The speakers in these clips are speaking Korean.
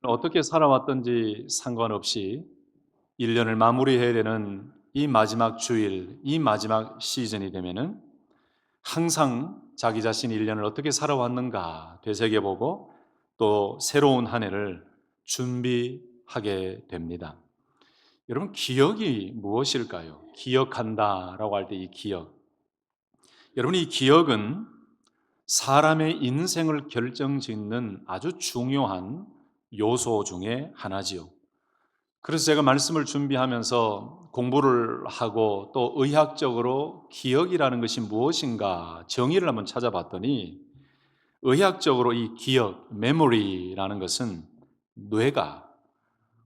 어떻게 살아왔든지 상관없이 1년을 마무리해야 되는 이 마지막 주일, 이 마지막 시즌이 되면은 항상 자기 자신이 1년을 어떻게 살아왔는가 되새겨보고 또 새로운 한 해를 준비하게 됩니다. 여러분, 기억이 무엇일까요? 기억한다라고 할 때 이 기억. 여러분, 이 기억은 사람의 인생을 결정짓는 아주 중요한 요소 중에 하나지요. 그래서 제가 말씀을 준비하면서 공부를 하고 또 의학적으로 기억이라는 것이 무엇인가 정의를 한번 찾아봤더니 의학적으로 이 기억, 메모리라는 것은 뇌가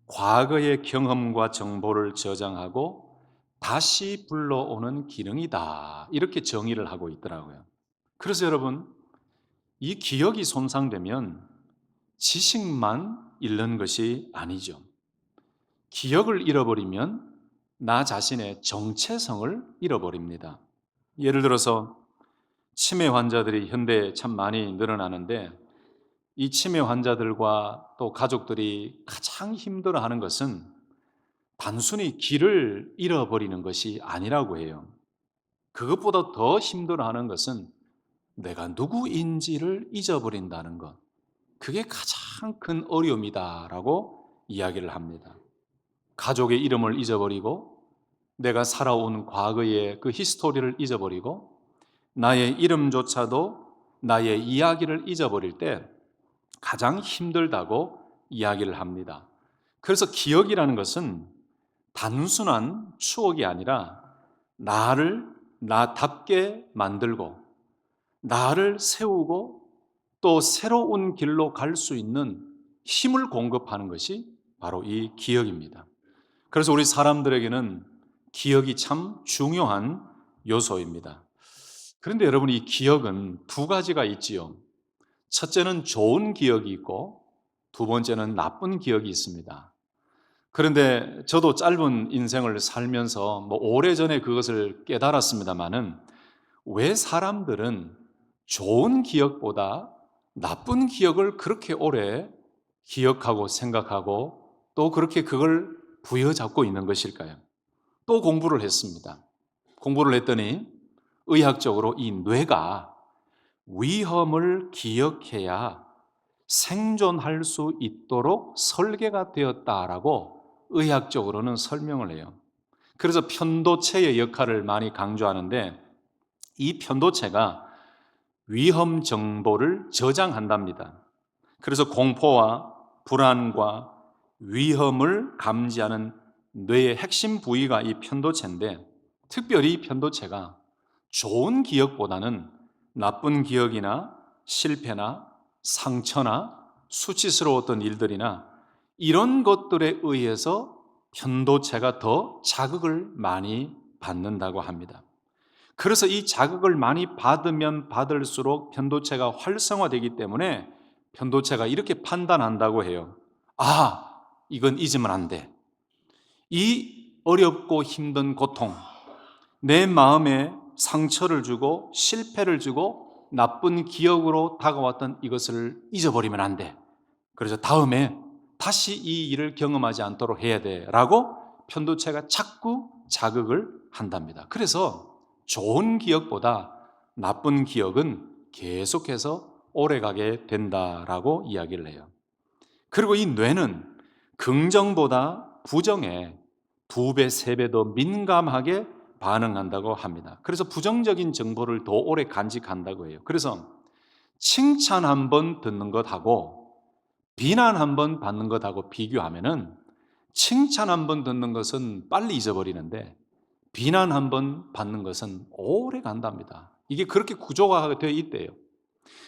과거의 경험과 정보를 저장하고 다시 불러오는 기능이다. 이렇게 정의를 하고 있더라고요. 그래서 여러분, 이 기억이 손상되면 지식만 잃는 것이 아니죠. 기억을 잃어버리면 나 자신의 정체성을 잃어버립니다. 예를 들어서 치매 환자들이 현대에 참 많이 늘어나는데 이 치매 환자들과 또 가족들이 가장 힘들어하는 것은 단순히 길을 잃어버리는 것이 아니라고 해요. 그것보다 더 힘들어하는 것은 내가 누구인지를 잊어버린다는 것. 그게 가장 큰 어려움이다라고 이야기를 합니다. 가족의 이름을 잊어버리고 내가 살아온 과거의 그 히스토리를 잊어버리고 나의 이름조차도 나의 이야기를 잊어버릴 때 가장 힘들다고 이야기를 합니다. 그래서 기억이라는 것은 단순한 추억이 아니라 나를 나답게 만들고 나를 세우고 또 새로운 길로 갈 수 있는 힘을 공급하는 것이 바로 이 기억입니다. 그래서 우리 사람들에게는 기억이 참 중요한 요소입니다. 그런데 여러분, 이 기억은 두 가지가 있지요. 첫째는 좋은 기억이 있고 두 번째는 나쁜 기억이 있습니다. 그런데 저도 짧은 인생을 살면서 오래전에 그것을 깨달았습니다마는 왜 사람들은 좋은 기억보다 나쁜 기억을 그렇게 오래 기억하고 생각하고 또 그렇게 그걸 부여잡고 있는 것일까요? 또 공부를 했습니다. 공부를 했더니 의학적으로 이 뇌가 위험을 기억해야 생존할 수 있도록 설계가 되었다라고 의학적으로는 설명을 해요. 그래서 편도체의 역할을 많이 강조하는데 이 편도체가 위험 정보를 저장한답니다. 그래서 공포와 불안과 위험을 감지하는 뇌의 핵심 부위가 이 편도체인데 특별히 이 편도체가 좋은 기억보다는 나쁜 기억이나 실패나 상처나 수치스러웠던 일들이나 이런 것들에 의해서 편도체가 더 자극을 많이 받는다고 합니다. 그래서 이 자극을 많이 받으면 받을수록 편도체가 활성화되기 때문에 편도체가 이렇게 판단한다고 해요. 아, 이건 잊으면 안 돼. 이 어렵고 힘든 고통, 내 마음에 상처를 주고 실패를 주고 나쁜 기억으로 다가왔던 이것을 잊어버리면 안 돼. 그래서 다음에 다시 이 일을 경험하지 않도록 해야 돼 라고 편도체가 자꾸 자극을 한답니다. 그래서 좋은 기억보다 나쁜 기억은 계속해서 오래가게 된다라고 이야기를 해요. 그리고 이 뇌는 긍정보다 부정에 2배, 3배 더 민감하게 반응한다고 합니다. 그래서 부정적인 정보를 더 오래 간직한다고 해요. 그래서 칭찬 한 번 듣는 것하고 비난 한 번 받는 것하고 비교하면은 칭찬 한 번 듣는 것은 빨리 잊어버리는데 비난 한 번 받는 것은 오래 간답니다. 이게 그렇게 구조화가 되어 있대요.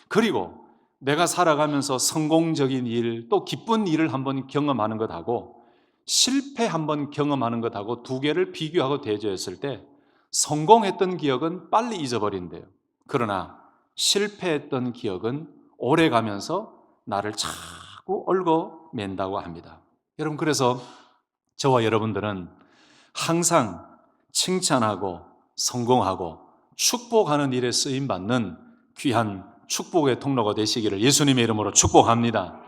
그리고 내가 살아가면서 성공적인 일, 또 기쁜 일을 한번 경험하는 것하고 실패 한번 경험하는 것하고 두 개를 비교하고 대조했을 때 성공했던 기억은 빨리 잊어버린대요. 그러나 실패했던 기억은 오래 가면서 나를 자꾸 얽어맨다고 합니다. 여러분, 그래서 저와 여러분들은 항상 칭찬하고 성공하고 축복하는 일에 쓰임받는 귀한 축복의 통로가 되시기를 예수님의 이름으로 축복합니다.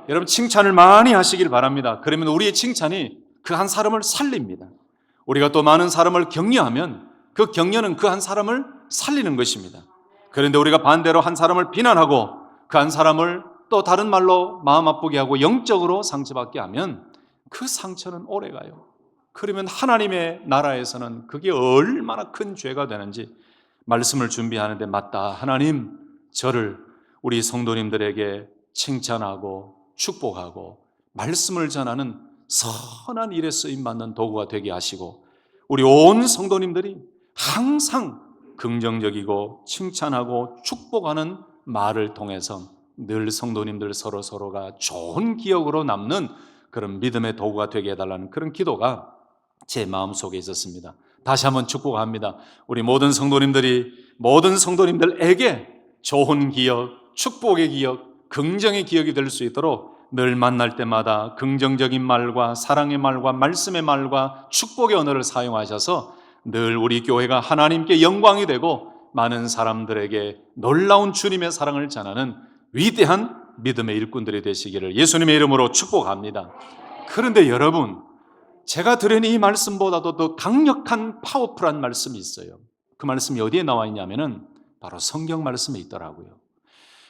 여러분 칭찬을 많이 하시길 바랍니다. 그러면 우리의 칭찬이 그 한 사람을 살립니다. 우리가 또 많은 사람을 격려하면 그 격려는 그 한 사람을 살리는 것입니다. 그런데 우리가 반대로 한 사람을 비난하고 그 한 사람을 또 다른 말로 마음 아프게 하고 영적으로 상처받게 하면 그 상처는 오래가요. 그러면 하나님의 나라에서는 그게 얼마나 큰 죄가 되는지 말씀을 준비하는데 맞다. 하나님, 저를 우리 성도님들에게 칭찬하고 축복하고 말씀을 전하는 선한 일에 쓰임받는 도구가 되게 하시고 우리 온 성도님들이 항상 긍정적이고 칭찬하고 축복하는 말을 통해서 늘 성도님들 서로가 좋은 기억으로 남는 그런 믿음의 도구가 되게 해달라는 그런 기도가 제 마음속에 있었습니다. 다시 한번 축복합니다. 우리 모든 성도님들에게 좋은 기억, 축복의 기억, 긍정의 기억이 될 수 있도록 늘 만날 때마다 긍정적인 말과 사랑의 말과 말씀의 말과 축복의 언어를 사용하셔서 늘 우리 교회가 하나님께 영광이 되고 많은 사람들에게 놀라운 주님의 사랑을 전하는 위대한 믿음의 일꾼들이 되시기를 예수님의 이름으로 축복합니다. 그런데 여러분, 제가 드린 이 말씀보다도 더 강력한 파워풀한 말씀이 있어요. 그 말씀이 어디에 나와 있냐면은 바로 성경 말씀에 있더라고요.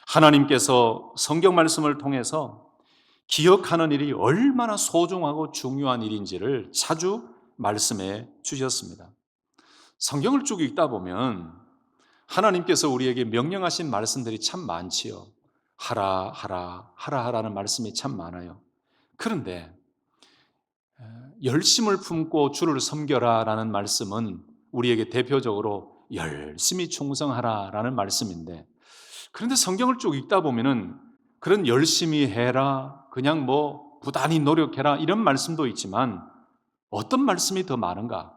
하나님께서 성경 말씀을 통해서 기억하는 일이 얼마나 소중하고 중요한 일인지를 자주 말씀해 주셨습니다. 성경을 쭉 읽다 보면 하나님께서 우리에게 명령하신 말씀들이 참 많지요. 하라 하라는 말씀이 참 많아요. 그런데 열심을 품고 주를 섬겨라라는 말씀은 우리에게 대표적으로 열심히 충성하라라는 말씀인데, 그런데 성경을 쭉 읽다 보면은 그런 열심히 해라, 그냥 뭐 부단히 노력해라 이런 말씀도 있지만 어떤 말씀이 더 많은가?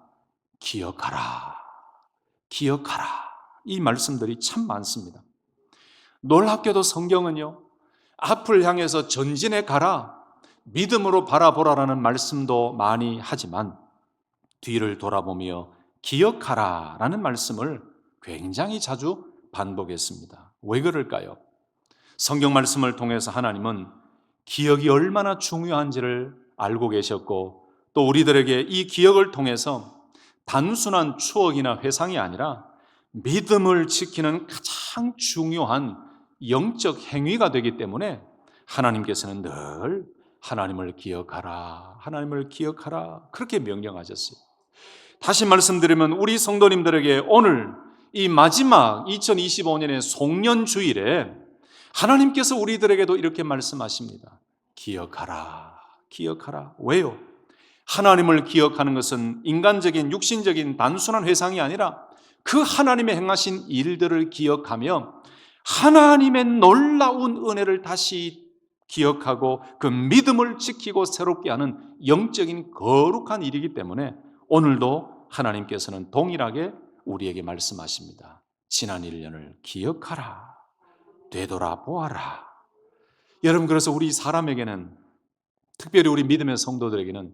기억하라, 기억하라, 이 말씀들이 참 많습니다. 놀랍게도 성경은요, 앞을 향해서 전진해 가라, 믿음으로 바라보라라는 말씀도 많이 하지만 뒤를 돌아보며 기억하라라는 말씀을 굉장히 자주 반복했습니다. 왜 그럴까요? 성경 말씀을 통해서 하나님은 기억이 얼마나 중요한지를 알고 계셨고 또 우리들에게 이 기억을 통해서 단순한 추억이나 회상이 아니라 믿음을 지키는 가장 중요한 영적 행위가 되기 때문에 하나님께서는 늘 하나님을 기억하라, 하나님을 기억하라 그렇게 명령하셨어요. 다시 말씀드리면 우리 성도님들에게 오늘 이 마지막 2025년의 송년주일에 하나님께서 우리들에게도 이렇게 말씀하십니다. 기억하라, 기억하라. 왜요? 하나님을 기억하는 것은 인간적인 육신적인 단순한 회상이 아니라 그 하나님의 행하신 일들을 기억하며 하나님의 놀라운 은혜를 다시 기억하고 그 믿음을 지키고 새롭게 하는 영적인 거룩한 일이기 때문에 오늘도 하나님께서는 동일하게 우리에게 말씀하십니다. 지난 1년을 기억하라, 되돌아보아라. 여러분, 그래서 우리 사람에게는, 특별히 우리 믿음의 성도들에게는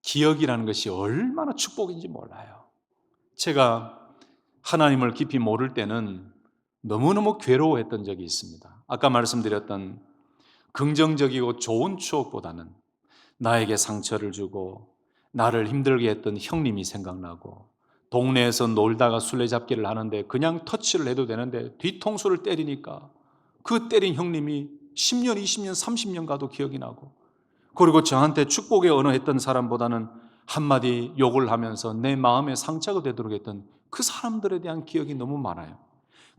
기억이라는 것이 얼마나 축복인지 몰라요. 제가 하나님을 깊이 모를 때는 너무너무 괴로워했던 적이 있습니다. 아까 말씀드렸던 긍정적이고 좋은 추억보다는 나에게 상처를 주고 나를 힘들게 했던 형님이 생각나고, 동네에서 놀다가 술래잡기를 하는데 그냥 터치를 해도 되는데 뒤통수를 때리니까 그 때린 형님이 10년, 20년, 30년 가도 기억이 나고, 그리고 저한테 축복의 언어했던 사람보다는 한마디 욕을 하면서 내 마음에 상처가 되도록 했던 그 사람들에 대한 기억이 너무 많아요.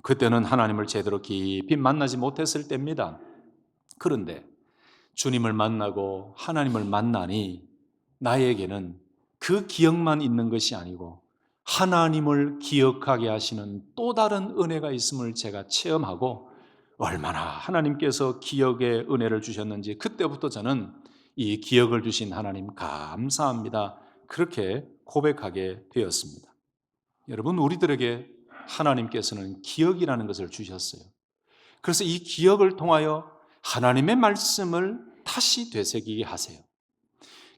그때는 하나님을 제대로 깊이 만나지 못했을 때입니다. 그런데 주님을 만나고 하나님을 만나니 나에게는 그 기억만 있는 것이 아니고 하나님을 기억하게 하시는 또 다른 은혜가 있음을 제가 체험하고, 얼마나 하나님께서 기억의 은혜를 주셨는지 그때부터 저는 이 기억을 주신 하나님 감사합니다, 그렇게 고백하게 되었습니다. 여러분, 우리들에게 하나님께서는 기억이라는 것을 주셨어요. 그래서 이 기억을 통하여 하나님의 말씀을 다시 되새기게 하세요.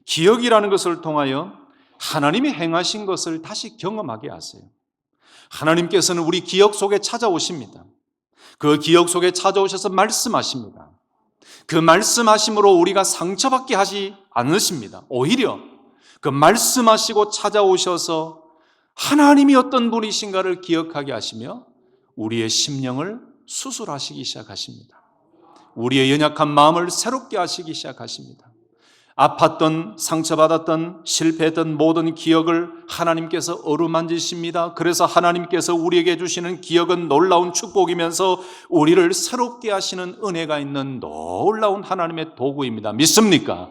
기억이라는 것을 통하여 하나님이 행하신 것을 다시 경험하게 하세요. 하나님께서는 우리 기억 속에 찾아오십니다. 그 기억 속에 찾아오셔서 말씀하십니다. 그 말씀하심으로 우리가 상처받게 하지 않으십니다. 오히려 그 말씀하시고 찾아오셔서 하나님이 어떤 분이신가를 기억하게 하시며 우리의 심령을 수술하시기 시작하십니다. 우리의 연약한 마음을 새롭게 하시기 시작하십니다. 아팠던, 상처받았던, 실패했던 모든 기억을 하나님께서 어루만지십니다. 그래서 하나님께서 우리에게 주시는 기억은 놀라운 축복이면서 우리를 새롭게 하시는 은혜가 있는 놀라운 하나님의 도구입니다. 믿습니까?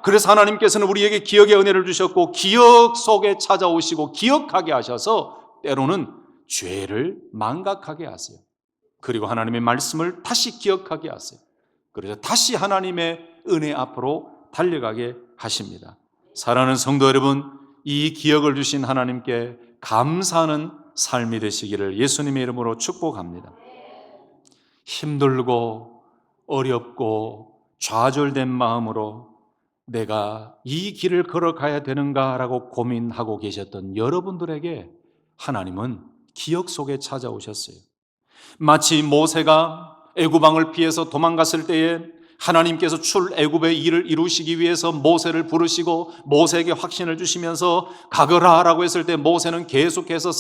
그래서 하나님께서는 우리에게 기억의 은혜를 주셨고 기억 속에 찾아오시고 기억하게 하셔서 때로는 죄를 망각하게 하세요. 그리고 하나님의 말씀을 다시 기억하게 하세요. 그래서 다시 하나님의 은혜 앞으로 달려가게 하십니다. 사랑하는 성도 여러분, 이 기억을 주신 하나님께 감사하는 삶이 되시기를 예수님의 이름으로 축복합니다. 힘들고 어렵고 좌절된 마음으로 내가 이 길을 걸어가야 되는가라고 고민하고 계셨던 여러분들에게 하나님은 기억 속에 찾아오셨어요. 마치 모세가 애굽왕을 피해서 도망갔을 때에 하나님께서 출애굽의 일을 이루시기 위해서 모세를 부르시고 모세에게 확신을 주시면서 가거라라고 했을 때 모세는 계속해서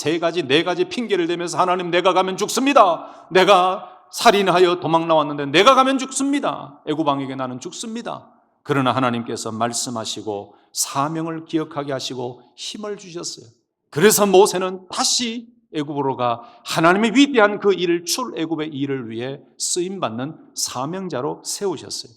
네 가지 핑계를 대면서 하나님, 내가 가면 죽습니다. 내가 살인하여 도망 나왔는데 내가 가면 죽습니다. 애굽왕에게 나는 죽습니다. 그러나 하나님께서 말씀하시고 사명을 기억하게 하시고 힘을 주셨어요. 그래서 모세는 다시 애굽으로 가 하나님의 위대한 그 일을, 출애굽의 일을 위해 쓰임받는 사명자로 세우셨어요.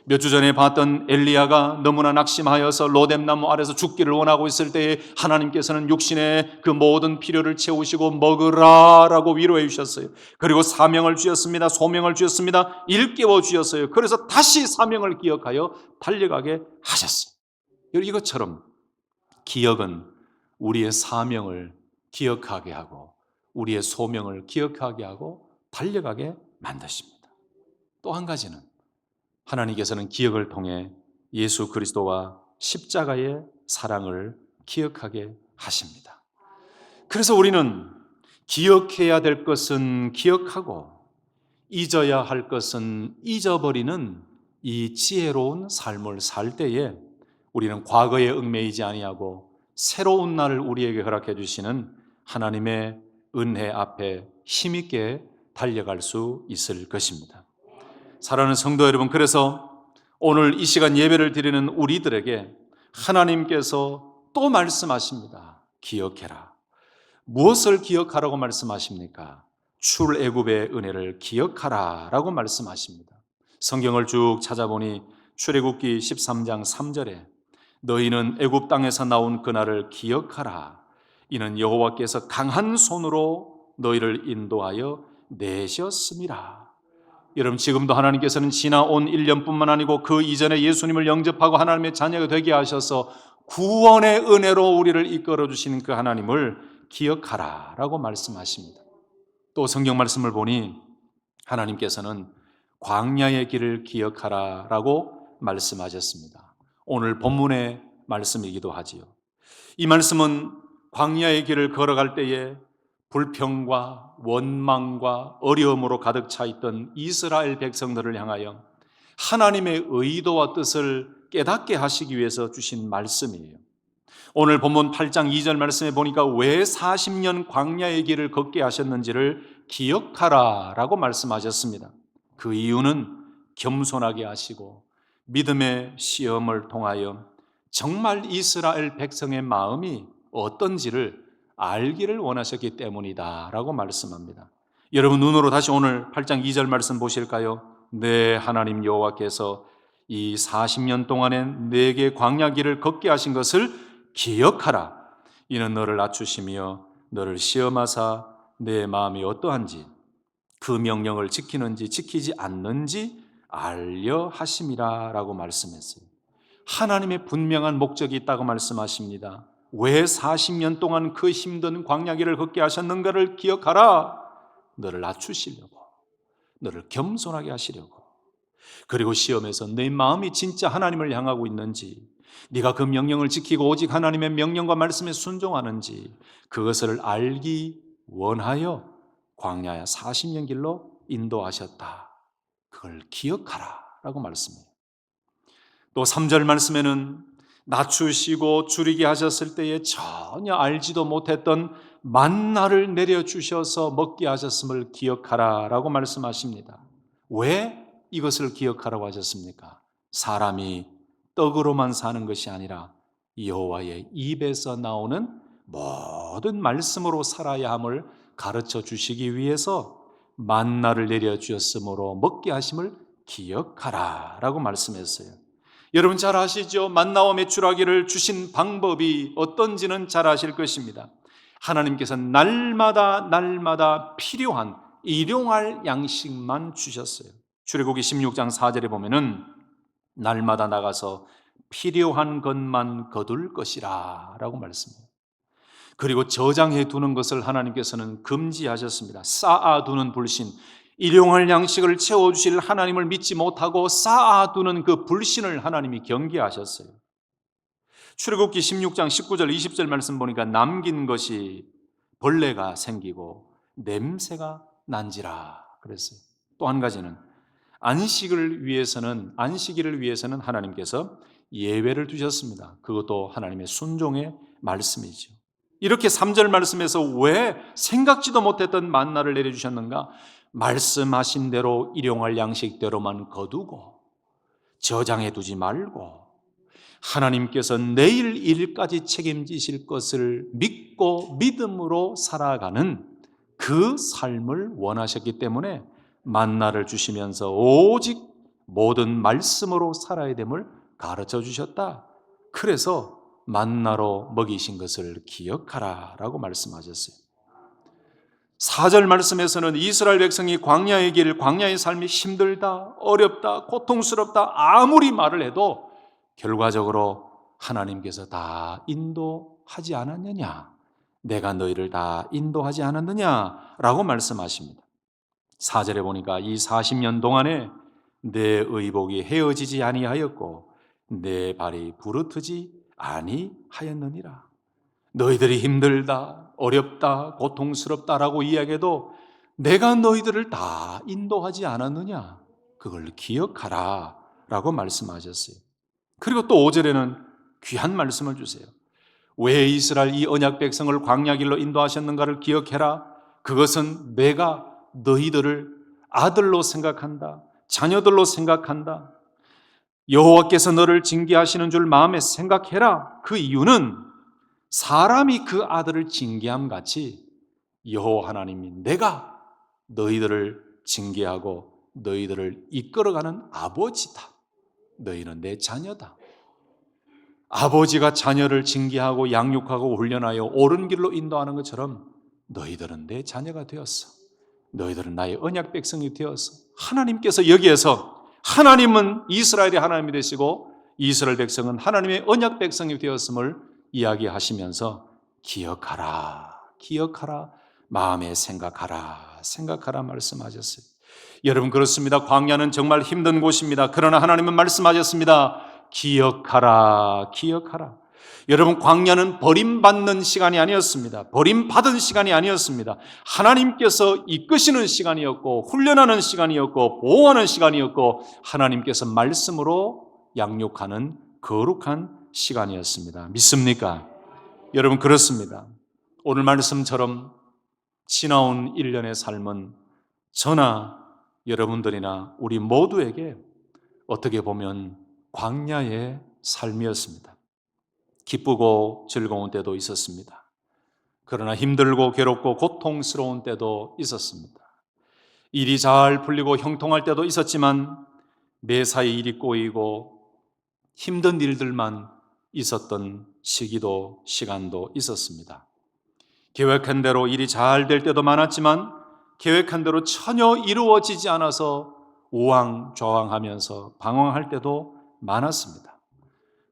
몇 주 전에 봤던 엘리야가 너무나 낙심하여서 로뎀나무 아래서 죽기를 원하고 있을 때에 하나님께서는 육신의 그 모든 필요를 채우시고 먹으라라고 위로해 주셨어요. 그리고 사명을 주셨습니다. 소명을 주셨습니다. 일깨워 주셨어요. 그래서 다시 사명을 기억하여 달려가게 하셨어요. 이것처럼 기억은 우리의 사명을 기억하게 하고 우리의 소명을 기억하게 하고 달려가게 만드십니다. 또 한 가지는 하나님께서는 기억을 통해 예수 그리스도와 십자가의 사랑을 기억하게 하십니다. 그래서 우리는 기억해야 될 것은 기억하고 잊어야 할 것은 잊어버리는 이 지혜로운 삶을 살 때에 우리는 과거에 얽매이지 아니하고 새로운 날을 우리에게 허락해 주시는 하나님의 은혜 앞에 힘있게 달려갈 수 있을 것입니다. 사랑하는 성도 여러분, 그래서 오늘 이 시간 예배를 드리는 우리들에게 하나님께서 또 말씀하십니다. 기억해라. 무엇을 기억하라고 말씀하십니까? 출애굽의 은혜를 기억하라 라고 말씀하십니다. 성경을 쭉 찾아보니 출애굽기 13장 3절에 너희는 애굽 땅에서 나온 그날을 기억하라. 이는 여호와께서 강한 손으로 너희를 인도하여 내셨음이라. 여러분, 지금도 하나님께서는 지나온 1년뿐만 아니고 그 이전에 예수님을 영접하고 하나님의 자녀가 되게 하셔서 구원의 은혜로 우리를 이끌어 주시는 그 하나님을 기억하라 라고 말씀하십니다. 또 성경 말씀을 보니 하나님께서는 광야의 길을 기억하라 라고 말씀하셨습니다. 오늘 본문의 말씀이기도 하지요. 이 말씀은 광야의 길을 걸어갈 때에 불평과 원망과 어려움으로 가득 차 있던 이스라엘 백성들을 향하여 하나님의 의도와 뜻을 깨닫게 하시기 위해서 주신 말씀이에요. 오늘 본문 8장 2절 말씀에 보니까 왜 40년 광야의 길을 걷게 하셨는지를 기억하라 라고 말씀하셨습니다. 그 이유는 겸손하게 하시고 믿음의 시험을 통하여 정말 이스라엘 백성의 마음이 어떤지를 알기를 원하셨기 때문이다 라고 말씀합니다. 여러분, 눈으로 다시 오늘 8장 2절 말씀 보실까요? 네, 하나님 여호와께서 이 40년 동안에 내게 광야 길을 걷게 하신 것을 기억하라. 이는 너를 낮추시며 너를 시험하사 내 마음이 어떠한지 그 명령을 지키는지 지키지 않는지 알려 하심이라 라고 말씀했어요. 하나님의 분명한 목적이 있다고 말씀하십니다. 왜 40년 동안 그 힘든 광야길을 걷게 하셨는가를 기억하라. 너를 낮추시려고, 너를 겸손하게 하시려고, 그리고 시험에서 내 마음이 진짜 하나님을 향하고 있는지, 네가 그 명령을 지키고 오직 하나님의 명령과 말씀에 순종하는지 그것을 알기 원하여 광야야 40년 길로 인도하셨다. 그걸 기억하라 라고 말씀해요. 또 3절 말씀에는 낮추시고 줄이게 하셨을 때에 전혀 알지도 못했던 만나를 내려주셔서 먹게 하셨음을 기억하라 라고 말씀하십니다. 왜 이것을 기억하라고 하셨습니까? 사람이 떡으로만 사는 것이 아니라 여호와의 입에서 나오는 모든 말씀으로 살아야 함을 가르쳐 주시기 위해서 만나를 내려주셨으므로 먹게 하심을 기억하라 라고 말씀했어요. 여러분 잘 아시죠? 만나와 메추라기를 주신 방법이 어떤지는 잘 아실 것입니다. 하나님께서 날마다 필요한 일용할 양식만 주셨어요. 출애굽기 16장 4절에 보면은 날마다 나가서 필요한 것만 거둘 것이라 라고 말씀해요. 그리고 저장해 두는 것을 하나님께서는 금지하셨습니다. 쌓아두는 불신, 일용할 양식을 채워주실 하나님을 믿지 못하고 쌓아두는 그 불신을 하나님이 경계하셨어요. 출애굽기 16장 19절 20절 말씀 보니까 남긴 것이 벌레가 생기고 냄새가 난지라 그랬어요. 또 한 가지는 안식일을 위해서는 하나님께서 예외를 두셨습니다. 그것도 하나님의 순종의 말씀이죠. 이렇게 3절 말씀에서 왜 생각지도 못했던 만나를 내려주셨는가? 말씀하신 대로 일용할 양식대로만 거두고 저장해 두지 말고 하나님께서 내일 일까지 책임지실 것을 믿고 믿음으로 살아가는 그 삶을 원하셨기 때문에 만나를 주시면서 오직 모든 말씀으로 살아야 됨을 가르쳐 주셨다. 그래서 만나로 먹이신 것을 기억하라 라고 말씀하셨어요. 4절 말씀에서는 이스라엘 백성이 광야의 길, 광야의 삶이 힘들다, 어렵다, 고통스럽다 아무리 말을 해도 결과적으로 하나님께서 다 인도하지 않았느냐? 내가 너희를 다 인도하지 않았느냐? 라고 말씀하십니다. 4절에 보니까 이 40년 동안에 내 의복이 헤어지지 아니하였고 내 발이 부르트지 아니하였느니라. 너희들이 힘들다, 어렵다, 고통스럽다라고 이야기해도 내가 너희들을 다 인도하지 않았느냐? 그걸 기억하라 라고 말씀하셨어요. 그리고 또 5절에는 귀한 말씀을 주세요. 왜 이스라엘 이 언약 백성을 광야길로 인도하셨는가를 기억해라. 그것은 내가 너희들을 아들로 생각한다, 자녀들로 생각한다. 여호와께서 너를 징계하시는 줄 마음에 생각해라. 그 이유는 사람이 그 아들을 징계함 같이 여호와 하나님이 내가 너희들을 징계하고 너희들을 이끌어가는 아버지다. 너희는 내 자녀다. 아버지가 자녀를 징계하고 양육하고 훈련하여 옳은 길로 인도하는 것처럼 너희들은 내 자녀가 되었어. 너희들은 나의 언약 백성이 되었어. 하나님께서 여기에서 하나님은 이스라엘의 하나님이 되시고 이스라엘 백성은 하나님의 언약 백성이 되었음을 이야기하시면서 기억하라, 기억하라, 마음에 생각하라 말씀하셨어요. 여러분 그렇습니다. 광야는 정말 힘든 곳입니다. 그러나 하나님은 말씀하셨습니다. 기억하라, 기억하라. 여러분 광야는 버림받는 시간이 아니었습니다. 버림받은 시간이 아니었습니다. 하나님께서 이끄시는 시간이었고 훈련하는 시간이었고 보호하는 시간이었고 하나님께서 말씀으로 양육하는 거룩한 시간이었습니다. 믿습니까? 여러분 그렇습니다. 오늘 말씀처럼 지나온 1년의 삶은 저나 여러분들이나 우리 모두에게 어떻게 보면 광야의 삶이었습니다. 기쁘고 즐거운 때도 있었습니다. 그러나 힘들고 괴롭고 고통스러운 때도 있었습니다. 일이 잘 풀리고 형통할 때도 있었지만 매사에 일이 꼬이고 힘든 일들만 있었던 시간도 있었습니다. 계획한 대로 일이 잘 될 때도 많았지만 계획한 대로 전혀 이루어지지 않아서 우왕좌왕하면서 방황할 때도 많았습니다.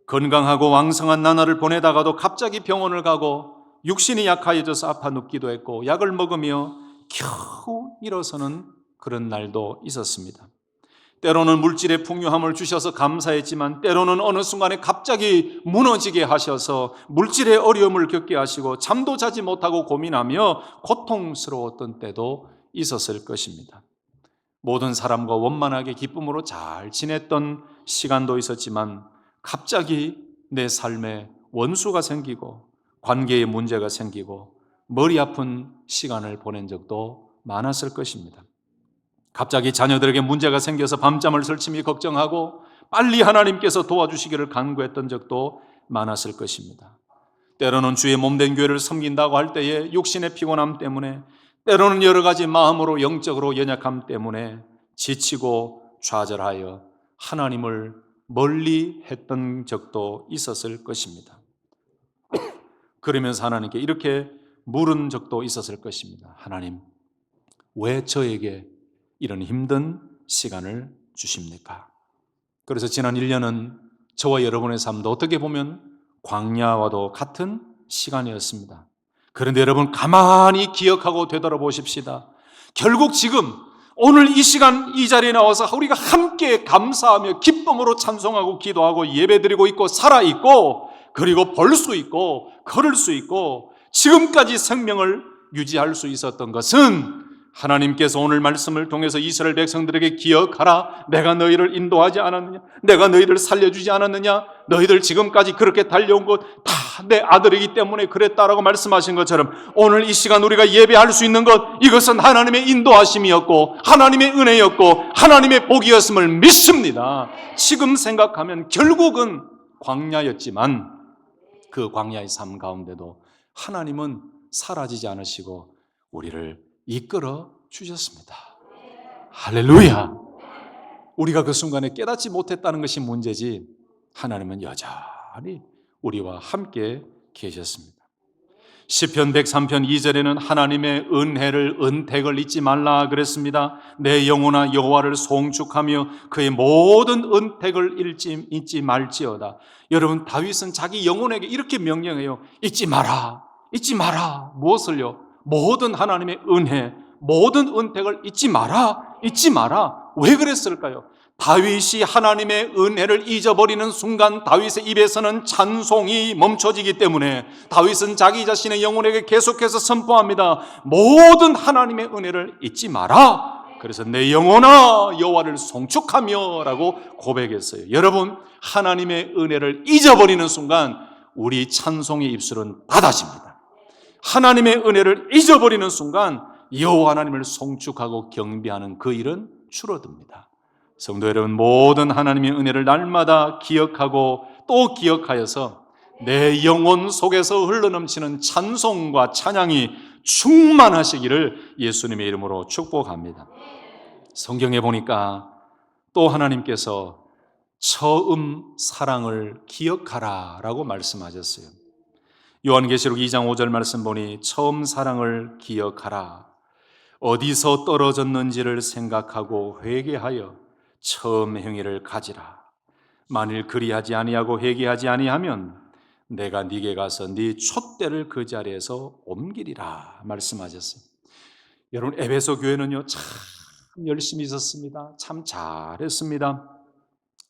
건강하고 왕성한 나날을 보내다가도 갑자기 병원을 가고 육신이 약해져서 아파 눕기도 했고 약을 먹으며 겨우 일어서는 그런 날도 있었습니다. 때로는 물질의 풍요함을 주셔서 감사했지만 때로는 어느 순간에 갑자기 무너지게 하셔서 물질의 어려움을 겪게 하시고 잠도 자지 못하고 고민하며 고통스러웠던 때도 있었을 것입니다. 모든 사람과 원만하게 기쁨으로 잘 지냈던 시간도 있었지만 갑자기 내 삶에 원수가 생기고 관계에 문제가 생기고 머리 아픈 시간을 보낸 적도 많았을 것입니다. 갑자기 자녀들에게 문제가 생겨서 밤잠을 설치며 걱정하고 빨리 하나님께서 도와주시기를 간구했던 적도 많았을 것입니다. 때로는 주의 몸된 교회를 섬긴다고 할 때에 육신의 피곤함 때문에, 때로는 여러 가지 마음으로 영적으로 연약함 때문에 지치고 좌절하여 하나님을 멀리 했던 적도 있었을 것입니다. 그러면서 하나님께 이렇게 물은 적도 있었을 것입니다. 하나님, 왜 저에게 이런 힘든 시간을 주십니까? 그래서 지난 1년은 저와 여러분의 삶도 어떻게 보면 광야와도 같은 시간이었습니다. 그런데 여러분 가만히 기억하고 되돌아보십시다. 결국 지금 오늘 이 시간 이 자리에 나와서 우리가 함께 감사하며 기쁨으로 찬송하고 기도하고 예배드리고 있고 살아있고 그리고 볼 수 있고 걸을 수 있고 지금까지 생명을 유지할 수 있었던 것은 하나님께서 오늘 말씀을 통해서 이스라엘 백성들에게 기억하라, 내가 너희를 인도하지 않았느냐, 내가 너희를 살려주지 않았느냐, 너희들 지금까지 그렇게 달려온 것 다 내 아들이기 때문에 그랬다라고 말씀하신 것처럼 오늘 이 시간 우리가 예배할 수 있는 것, 이것은 하나님의 인도하심이었고 하나님의 은혜였고 하나님의 복이었음을 믿습니다. 지금 생각하면 결국은 광야였지만 그 광야의 삶 가운데도 하나님은 사라지지 않으시고 우리를 이끌어 주셨습니다. 할렐루야! 우리가 그 순간에 깨닫지 못했다는 것이 문제지 하나님은 여전히 우리와 함께 계셨습니다. 시편 103편 2절에는 하나님의 은혜를 은택을 잊지 말라 그랬습니다. 내 영혼아 여호와를 송축하며 그의 모든 은택을 잊지 말지어다. 여러분 다윗은 자기 영혼에게 이렇게 명령해요. 잊지 마라. 잊지 마라. 무엇을요? 모든 하나님의 은혜, 모든 은택을 잊지 마라. 잊지 마라. 왜 그랬을까요? 다윗이 하나님의 은혜를 잊어버리는 순간 다윗의 입에서는 찬송이 멈춰지기 때문에 다윗은 자기 자신의 영혼에게 계속해서 선포합니다. 모든 하나님의 은혜를 잊지 마라. 그래서 내 영혼아 여호와를 송축하며 라고 고백했어요. 여러분 하나님의 은혜를 잊어버리는 순간 우리 찬송의 입술은 닫아집니다. 하나님의 은혜를 잊어버리는 순간 여호와 하나님을 송축하고 경배하는 그 일은 줄어듭니다. 성도 여러분, 모든 하나님의 은혜를 날마다 기억하고 또 기억하여서 내 영혼 속에서 흘러넘치는 찬송과 찬양이 충만하시기를 예수님의 이름으로 축복합니다. 성경에 보니까 또 하나님께서 처음 사랑을 기억하라 라고 말씀하셨어요. 요한계시록 2장 5절 말씀 보니 처음 사랑을 기억하라. 어디서 떨어졌는지를 생각하고 회개하여 처음 행위를 가지라. 만일 그리하지 아니하고 회개하지 아니하면 내가 네게 가서 네 촛대를 그 자리에서 옮기리라 말씀하셨어요. 여러분 에베소 교회는요 참 열심히 있었습니다. 참 잘했습니다.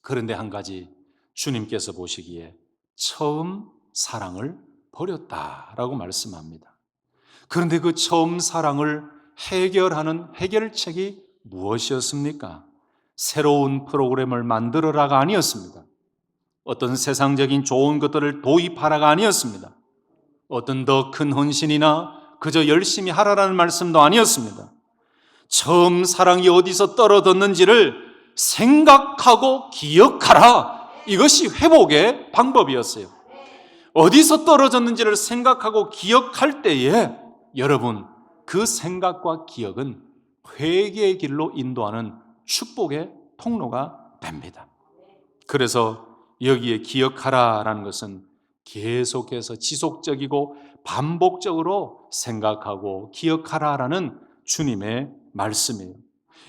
그런데 한 가지 주님께서 보시기에 처음 사랑을 버렸다라고 말씀합니다. 그런데 그 처음 사랑을 해결하는 해결책이 무엇이었습니까? 새로운 프로그램을 만들어라가 아니었습니다. 어떤 세상적인 좋은 것들을 도입하라가 아니었습니다. 어떤 더 큰 헌신이나 그저 열심히 하라라는 말씀도 아니었습니다. 처음 사랑이 어디서 떨어졌는지를 생각하고 기억하라. 이것이 회복의 방법이었어요. 어디서 떨어졌는지를 생각하고 기억할 때에 여러분 그 생각과 기억은 회개의 길로 인도하는 축복의 통로가 됩니다. 그래서 여기에 기억하라라는 것은 계속해서 지속적이고 반복적으로 생각하고 기억하라라는 주님의 말씀이에요.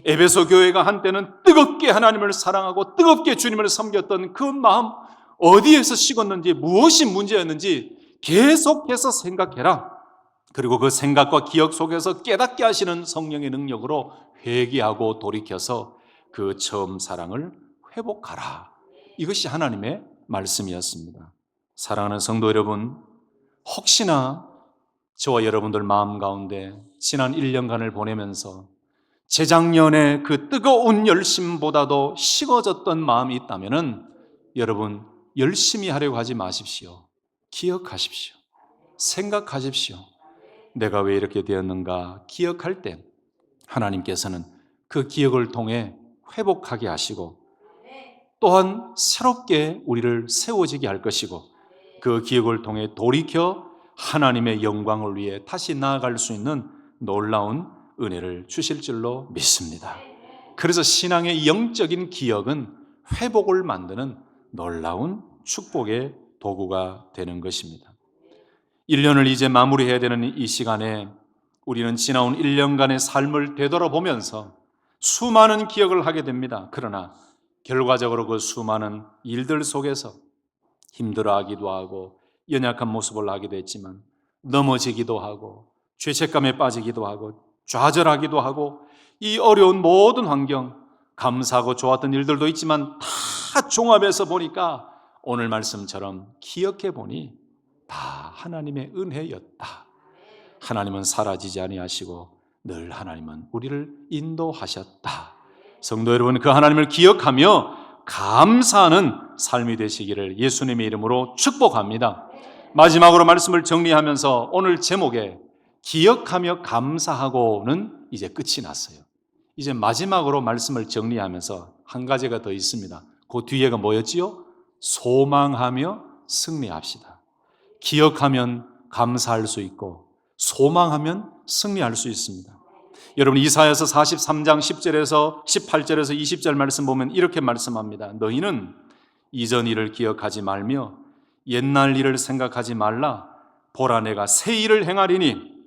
에베소 교회가 한때는 뜨겁게 하나님을 사랑하고 뜨겁게 주님을 섬겼던 그 마음 어디에서 식었는지 무엇이 문제였는지 계속해서 생각해라. 그리고 그 생각과 기억 속에서 깨닫게 하시는 성령의 능력으로 회개하고 돌이켜서 그 처음 사랑을 회복하라. 이것이 하나님의 말씀이었습니다. 사랑하는 성도 여러분, 혹시나 저와 여러분들 마음 가운데 지난 1년간을 보내면서 재작년에 그 뜨거운 열심보다도 식어졌던 마음이 있다면은 여러분 열심히 하려고 하지 마십시오. 기억하십시오. 생각하십시오. 내가 왜 이렇게 되었는가 기억할 때 하나님께서는 그 기억을 통해 회복하게 하시고 또한 새롭게 우리를 세워지게 할 것이고 그 기억을 통해 돌이켜 하나님의 영광을 위해 다시 나아갈 수 있는 놀라운 은혜를 주실 줄로 믿습니다. 그래서 신앙의 영적인 기억은 회복을 만드는 놀라운 축복의 도구가 되는 것입니다. 1년을 이제 마무리해야 되는 이 시간에 우리는 지나온 1년간의 삶을 되돌아보면서 수많은 기억을 하게 됩니다. 그러나 결과적으로 그 수많은 일들 속에서 힘들어하기도 하고 연약한 모습을 하게 됐지만 넘어지기도 하고 죄책감에 빠지기도 하고 좌절하기도 하고 이 어려운 모든 환경 감사하고 좋았던 일들도 있지만 다 종합해서 보니까 오늘 말씀처럼 기억해 보니 다 하나님의 은혜였다. 하나님은 사라지지 아니하시고 늘 하나님은 우리를 인도하셨다. 성도 여러분, 그 하나님을 기억하며 감사하는 삶이 되시기를 예수님의 이름으로 축복합니다. 마지막으로 말씀을 정리하면서 오늘 제목에 기억하며 감사하고는 이제 끝이 났어요. 이제 마지막으로 말씀을 정리하면서 한 가지가 더 있습니다. 그 뒤에가 뭐였지요? 소망하며 승리합시다. 기억하면 감사할 수 있고 소망하면 승리할 수 있습니다. 여러분 이사야서 43장 10절에서 18절에서 20절 말씀 보면 이렇게 말씀합니다. 너희는 이전 일을 기억하지 말며 옛날 일을 생각하지 말라. 보라 내가 새 일을 행하리니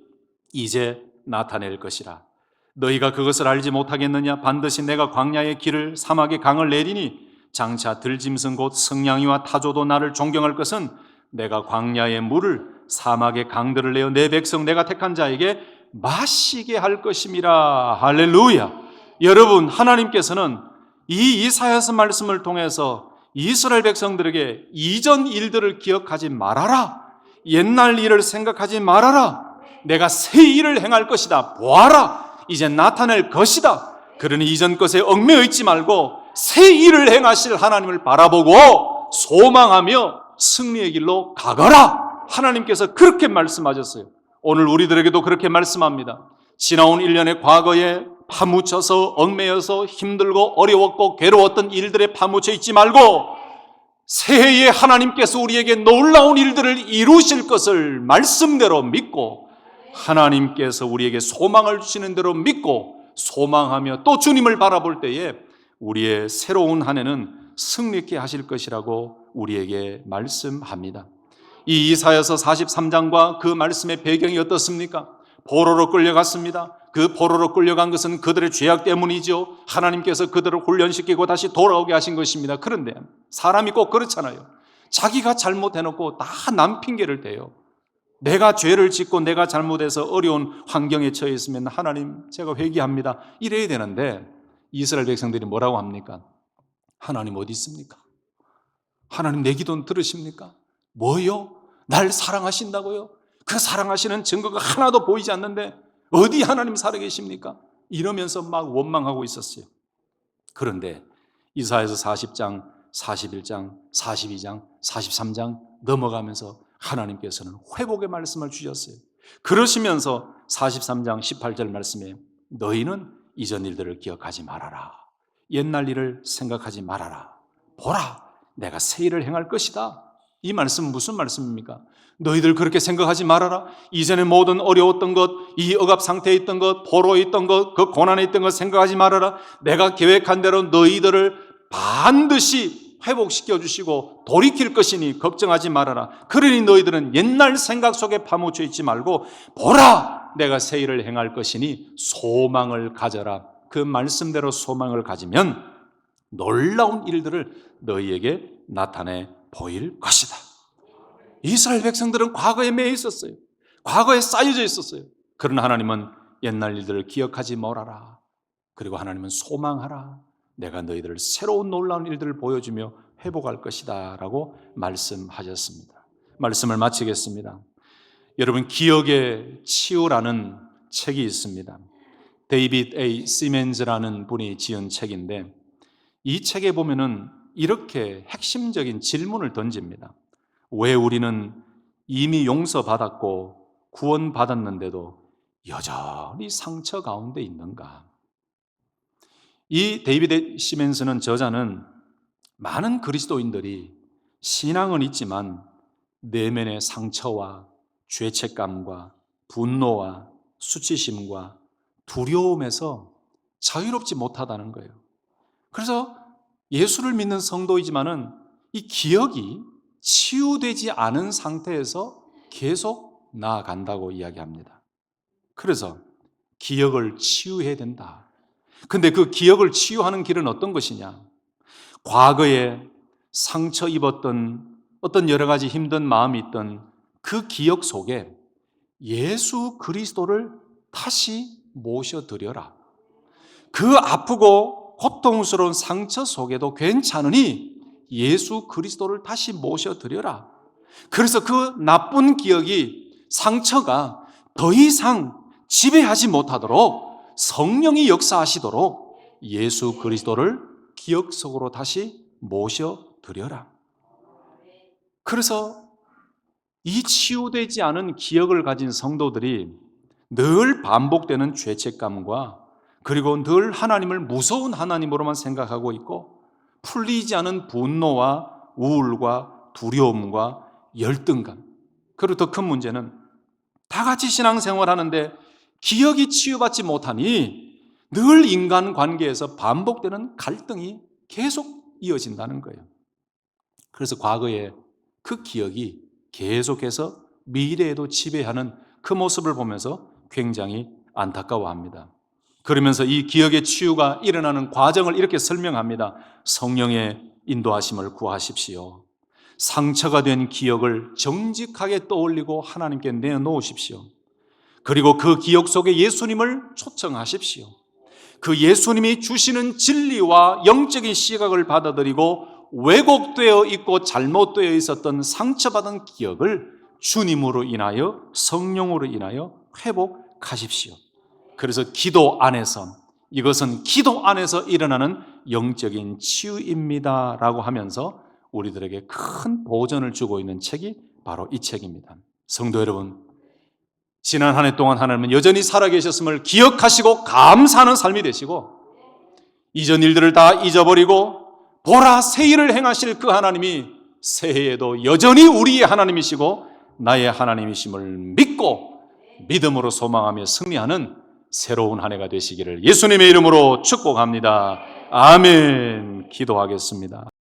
이제 나타낼 것이라. 너희가 그것을 알지 못하겠느냐? 반드시 내가 광야의 길을 사막의 강을 내리니 장차 들짐승 곧 승냥이와 타조도 나를 존경할 것은 내가 광야의 물을 사막의 강들을 내어 내 백성 내가 택한 자에게 마시게 할 것임이라. 할렐루야. 여러분 하나님께서는 이 이사야서 말씀을 통해서 이스라엘 백성들에게 이전 일들을 기억하지 말아라. 옛날 일을 생각하지 말아라. 내가 새 일을 행할 것이다. 보아라. 이제 나타낼 것이다. 그러니 이전 것에 얽매여 있지 말고 새 일을 행하실 하나님을 바라보고 소망하며 승리의 길로 가거라. 하나님께서 그렇게 말씀하셨어요. 오늘 우리들에게도 그렇게 말씀합니다. 지나온 1년의 과거에 파묻혀서 얽매여서 힘들고 어려웠고 괴로웠던 일들에 파묻혀 있지 말고 새해에 하나님께서 우리에게 놀라운 일들을 이루실 것을 말씀대로 믿고 하나님께서 우리에게 소망을 주시는 대로 믿고 소망하며 또 주님을 바라볼 때에 우리의 새로운 한 해는 승리케 하실 것이라고 우리에게 말씀합니다. 이 이사야서 43장과 그 말씀의 배경이 어떻습니까? 포로로 끌려갔습니다. 그 포로로 끌려간 것은 그들의 죄악 때문이죠. 하나님께서 그들을 훈련시키고 다시 돌아오게 하신 것입니다. 그런데 사람이 꼭 그렇잖아요. 자기가 잘못해놓고 다 남 핑계를 대요. 내가 죄를 짓고 내가 잘못해서 어려운 환경에 처해 있으면 하나님 제가 회개합니다 이래야 되는데 이스라엘 백성들이 뭐라고 합니까? 하나님 어디 있습니까? 하나님 내 기도는 들으십니까? 뭐요? 날 사랑하신다고요? 그 사랑하시는 증거가 하나도 보이지 않는데 어디 하나님 살아계십니까? 이러면서 막 원망하고 있었어요. 그런데 이사야서 40장, 41장, 42장, 43장 넘어가면서 하나님께서는 회복의 말씀을 주셨어요. 그러시면서 43장 18절 말씀에 너희는 이전 일들을 기억하지 말아라. 옛날 일을 생각하지 말아라. 보라, 내가 새 일을 행할 것이다. 이 말씀은 무슨 말씀입니까? 너희들 그렇게 생각하지 말아라. 이전에 모든 어려웠던 것, 이 억압 상태에 있던 것, 포로에 있던 것, 그 고난에 있던 것 생각하지 말아라. 내가 계획한 대로 너희들을 반드시 회복시켜 주시고 돌이킬 것이니 걱정하지 말아라. 그러니 너희들은 옛날 생각 속에 파묻혀 있지 말고 보라, 내가 새 일을 행할 것이니 소망을 가져라. 그 말씀대로 소망을 가지면 놀라운 일들을 너희에게 나타내 보일 것이다. 이스라엘 백성들은 과거에 매여 있었어요. 과거에 쌓여져 있었어요. 그러나 하나님은 옛날 일들을 기억하지 말아라. 그리고 하나님은 소망하라. 내가 너희들을 새로운 놀라운 일들을 보여주며 회복할 것이다 라고 말씀하셨습니다. 말씀을 마치겠습니다. 여러분 기억의 치유라는 책이 있습니다. 데이빗 A. 시멘즈라는 분이 지은 책인데 이 책에 보면은 이렇게 핵심적인 질문을 던집니다. 왜 우리는 이미 용서받았고 구원받았는데도 여전히 상처 가운데 있는가? 이 데이비드 시멘스는 저자는 많은 그리스도인들이 신앙은 있지만 내면의 상처와 죄책감과 분노와 수치심과 두려움에서 자유롭지 못하다는 거예요. 그래서 예수를 믿는 성도이지만은 이 기억이 치유되지 않은 상태에서 계속 나아간다고 이야기합니다. 그래서 기억을 치유해야 된다. 근데 그 기억을 치유하는 길은 어떤 것이냐? 과거에 상처 입었던 어떤 여러 가지 힘든 마음이 있던 그 기억 속에 예수 그리스도를 다시 모셔드려라. 그 아프고 고통스러운 상처 속에도 괜찮으니 예수 그리스도를 다시 모셔드려라. 그래서 그 나쁜 기억이, 상처가 더 이상 지배하지 못하도록 성령이 역사하시도록 예수 그리스도를 기억 속으로 다시 모셔드려라. 그래서 이 치유되지 않은 기억을 가진 성도들이 늘 반복되는 죄책감과 그리고 늘 하나님을 무서운 하나님으로만 생각하고 있고 풀리지 않은 분노와 우울과 두려움과 열등감, 그리고 더 큰 문제는 다 같이 신앙생활하는데 기억이 치유받지 못하니 늘 인간관계에서 반복되는 갈등이 계속 이어진다는 거예요. 그래서 과거에 그 기억이 계속해서 미래에도 지배하는 그 모습을 보면서 굉장히 안타까워합니다. 그러면서 이 기억의 치유가 일어나는 과정을 이렇게 설명합니다. 성령의 인도하심을 구하십시오. 상처가 된 기억을 정직하게 떠올리고 하나님께 내어놓으십시오. 그리고 그 기억 속에 예수님을 초청하십시오. 그 예수님이 주시는 진리와 영적인 시각을 받아들이고 왜곡되어 있고 잘못되어 있었던 상처받은 기억을 주님으로 인하여, 성령으로 인하여 회복하십시오. 그래서 기도 안에서, 이것은 기도 안에서 일어나는 영적인 치유입니다 라고 하면서 우리들에게 큰 보전을 주고 있는 책이 바로 이 책입니다. 성도 여러분, 지난 한 해 동안 하나님은 여전히 살아계셨음을 기억하시고 감사하는 삶이 되시고, 이전 일들을 다 잊어버리고 보라 새 일을 행하실 그 하나님이 새해에도 여전히 우리의 하나님이시고 나의 하나님이심을 믿고 믿음으로 소망하며 승리하는 새로운 한 해가 되시기를 예수님의 이름으로 축복합니다. 아멘. 기도하겠습니다.